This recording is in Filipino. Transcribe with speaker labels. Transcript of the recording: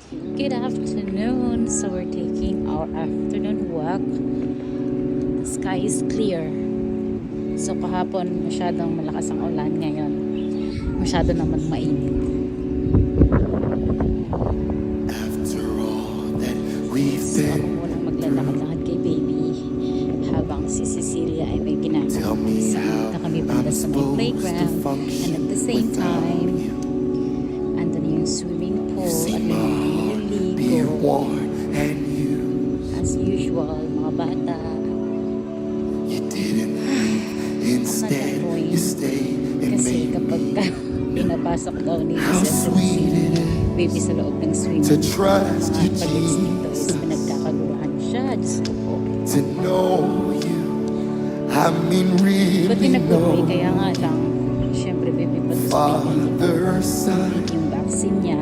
Speaker 1: Good afternoon. So we're taking our afternoon walk. The sky is clear. So kahapon masyadong malakas ang ulan, ngayon masyado naman mainit. So ako munang maglalakad-lakad kay baby habang si Cecilia ay may ginagawa. So na kami banda sa may playground, and at the same time andun yung swimming pool at may mga nililigo. As usual, mga bata. Kasi kapag pinapasok daw ni baby sa loob ng swimming pool, pag-lips nito is pinagkakaluhan siya. Diyos ko po. Ba't pinag-play? Kaya nga lang, syempre baby pa yung vaccine niya.